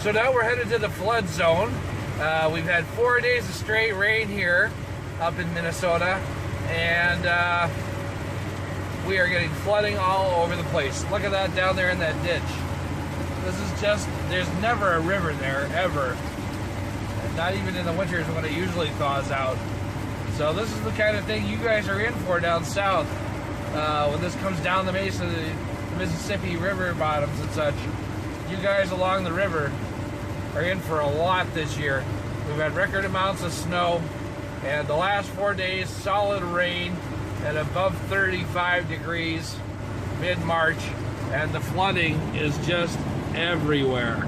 So now we're headed to the flood zone. We've had 4 days of straight rain here up in Minnesota, and we are getting flooding all over the place. Look at that down there in that ditch. This is just, there's never a river there, ever. And not even in the winters when it usually thaws out. So this is the kind of thing you guys are in for down south. When this comes down the Mesa, the Mississippi River bottoms and such. You guys along the river are in for a lot this year. We've had record amounts of snow, and the last 4 days, solid rain at above 35 degrees mid-March, and the flooding is just everywhere.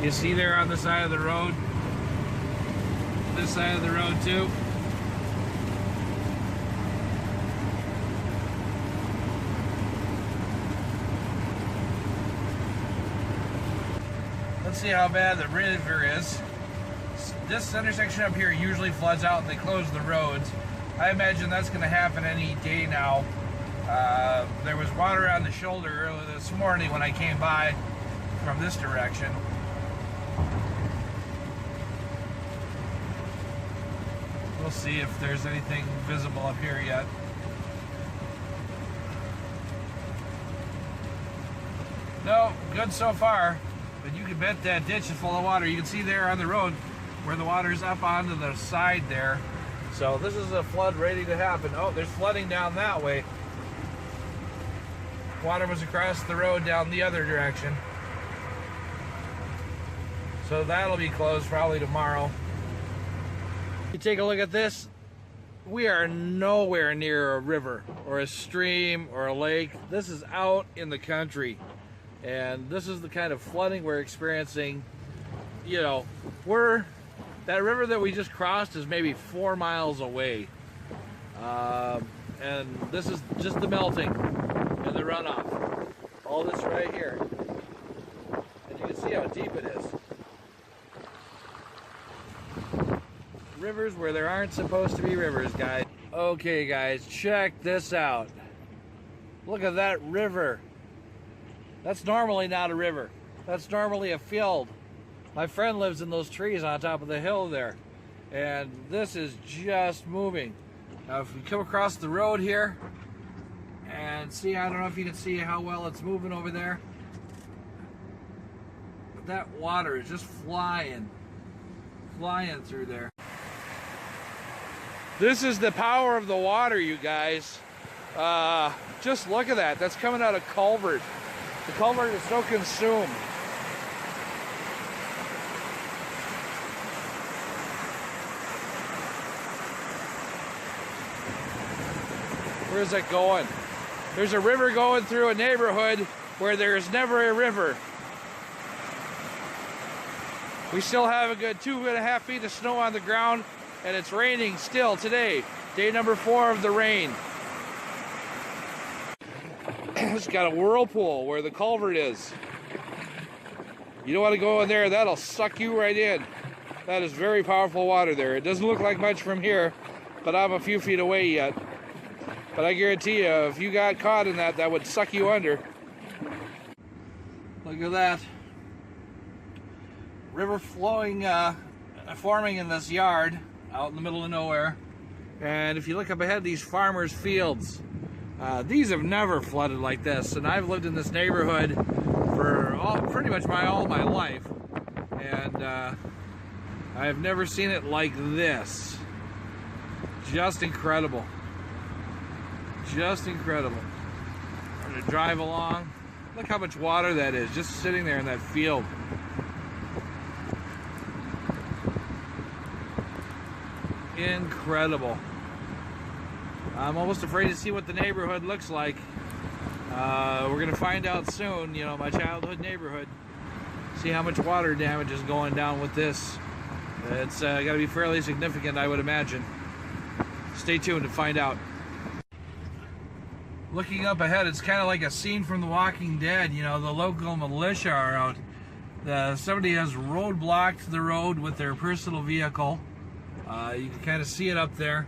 You see there on the side of the road, this side of the road too. Let's see how bad the river is. This intersection up here usually floods out and they close the roads. I imagine that's going to happen any day now. There was water on the shoulder earlier this morning when I came by from this direction. We'll see if there's anything visible up here yet. No, good so far. But you can bet that ditch is full of water. You can see there on the road where the water's up onto the side there. So this is a flood ready to happen. Oh, there's flooding down that way. Water was across the road down the other direction. So that'll be closed probably tomorrow. You take a look at this. We are nowhere near a river or a stream or a lake. This is out in the country. And this is the kind of flooding we're experiencing. You know, that river that we just crossed is maybe 4 miles away. And this is just the melting and the runoff. All this right here. And you can see how deep it is. Rivers where there aren't supposed to be rivers, guys. Okay, guys, check this out. Look at that river. That's normally not a river. That's normally a field. My friend lives in those trees on top of the hill there. And this is just moving. Now if we come across the road here and see, I don't know if you can see how well it's moving over there. But that water is just flying through there. This is the power of the water, you guys. Just look at that. That's coming out of culvert. The culvert is so consumed. Where is it going? There's a river going through a neighborhood where there's never a river. We still have a good 2.5 feet of snow on the ground, and it's raining still today. Day number 4 of the rain. It's got a whirlpool where the culvert is. You don't want to go in there, that'll suck you right in. That is very powerful water there. It doesn't look like much from here, but I'm a few feet away yet. But I guarantee you, if you got caught in that, that would suck you under. Look at that. River flowing, forming in this yard out in the middle of nowhere. And if you look up ahead, these farmers' fields. These have never flooded like this, and I've lived in this neighborhood for pretty much all my life, and I have never seen it like this. Just incredible. Just incredible. I'm going to drive along. Look how much water that is, just sitting there in that field. Incredible. I'm almost afraid to see what the neighborhood looks like. We're going to find out soon, you know, my childhood neighborhood. See how much water damage is going down with this. It's got to be fairly significant, I would imagine. Stay tuned to find out. Looking up ahead, it's kind of like a scene from The Walking Dead. You know, the local militia are out. Somebody has roadblocked the road with their personal vehicle. You can kind of see it up there.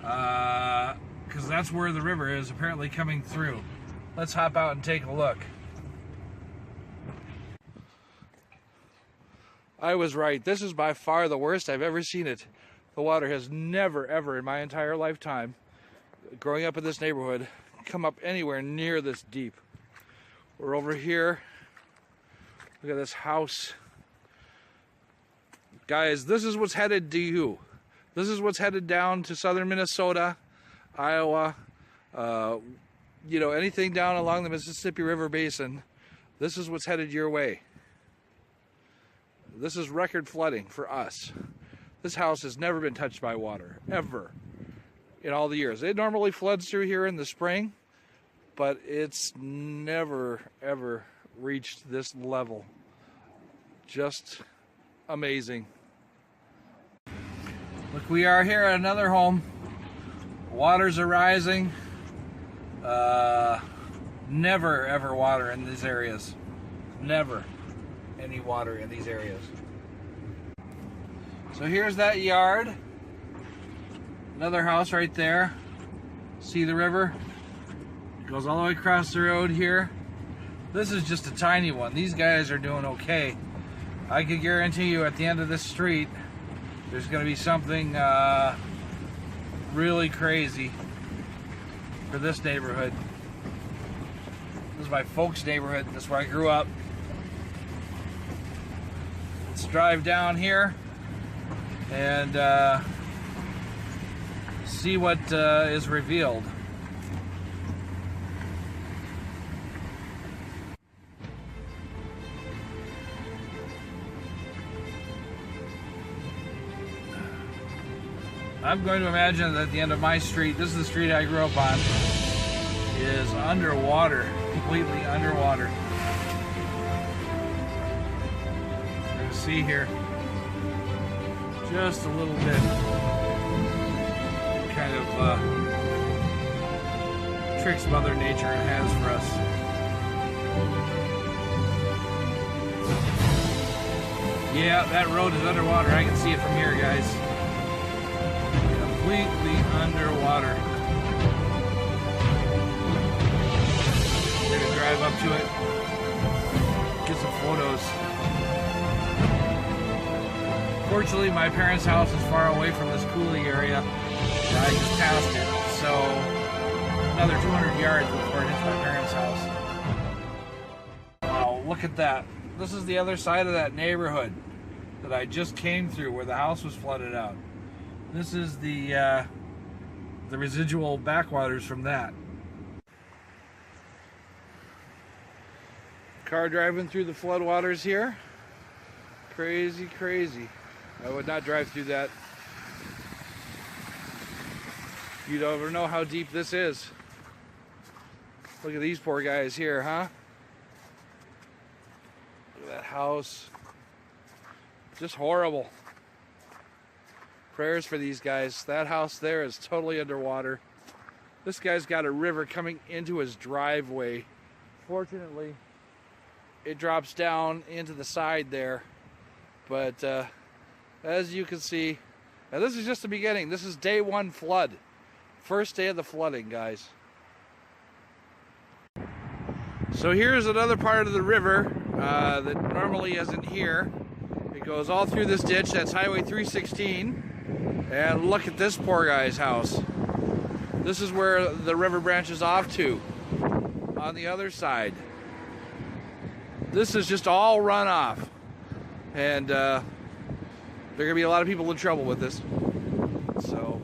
Because that's where the river is apparently coming through. Let's hop out and take a look. I was right. This is by far the worst I've ever seen it. The water has never, ever in my entire lifetime, growing up in this neighborhood, come up anywhere near this deep. We're over here. Look at this house. Guys, this is what's headed to you. This is what's headed down to southern Minnesota, Iowa, you know, anything down along the Mississippi River Basin. This is what's headed your way. This is record flooding for us. This house has never been touched by water, ever, in all the years. It normally floods through here in the spring, but it's never, ever reached this level. Just amazing. Look, we are here at another home. Waters are rising. Never ever water in these areas. Never any water in these areas. So here's that yard. Another house right there. See the river? It goes all the way across the road here. This is just a tiny one. These guys are doing okay. I could guarantee you at the end of this street there's going to be something really crazy for this neighborhood. This is my folks' neighborhood. This is where I grew up. Let's drive down here and see what is revealed. I'm going to imagine that at the end of my street, this is the street I grew up on, is underwater, completely underwater. You can see here, just a little bit, kind of tricks Mother Nature has for us. Yeah, that road is underwater. I can see it from here, guys. Completely underwater. We're gonna drive up to it, get some photos. Fortunately, my parents' house is far away from this coulee area. I just passed it, so another 200 yards before it hits my parents' house. Wow, look at that. This is the other side of that neighborhood that I just came through, where the house was flooded out. This is the residual backwaters from that. Car driving through the floodwaters here. Crazy, crazy. I would not drive through that. You don't ever know how deep this is. Look at these poor guys here, huh? Look at that house. Just horrible. Prayers for these guys. That house there is totally underwater. This guy's got a river coming into his driveway. Fortunately, it drops down into the side there. But as you can see, now this is just the beginning. This is day one flood. First day of the flooding, guys. So here's another part of the river that normally isn't here. It goes all through this ditch. That's Highway 316. And look at this poor guy's house. This is where the river branches off to, on the other side. This is just all runoff. And there are going to be a lot of people in trouble with this. So,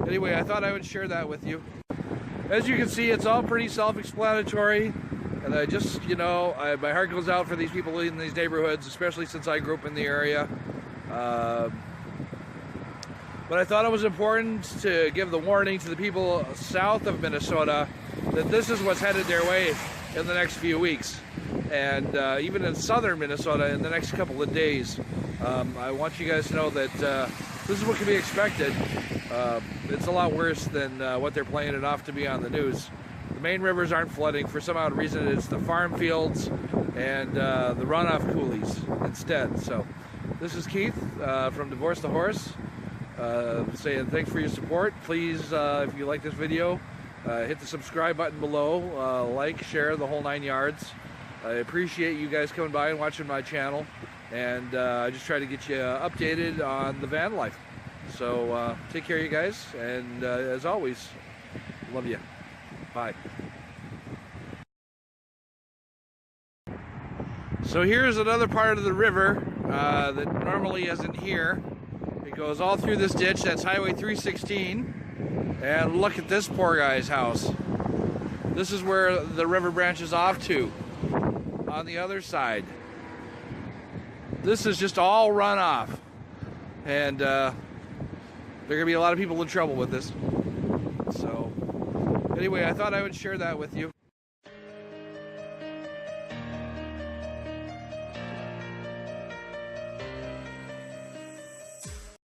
anyway, I thought I would share that with you. As you can see, it's all pretty self-explanatory. And I just, you know, my heart goes out for these people in these neighborhoods, especially since I grew up in the area. But I thought it was important to give the warning to the people south of Minnesota that this is what's headed their way in the next few weeks. And even in southern Minnesota in the next couple of days. I want you guys to know that this is what can be expected. It's a lot worse than what they're playing it off to be on the news. The main rivers aren't flooding. For some odd reason, it's the farm fields and the runoff coulees instead. So this is Keith from Divorce the Horse. Saying thanks for your support. Please, if you like this video, hit the subscribe button below, like, share, the whole 9 yards. I appreciate you guys coming by and watching my channel. and I just try to get you updated on the van life. So take care, you guys, and as always, love you. Bye. So here's another part of the river that normally isn't here. It goes all through this ditch. That's Highway 316. And look at this poor guy's house. This is where the river branches off to, on the other side. This is just all runoff. And there are going to be a lot of people in trouble with this. So anyway, I thought I would share that with you.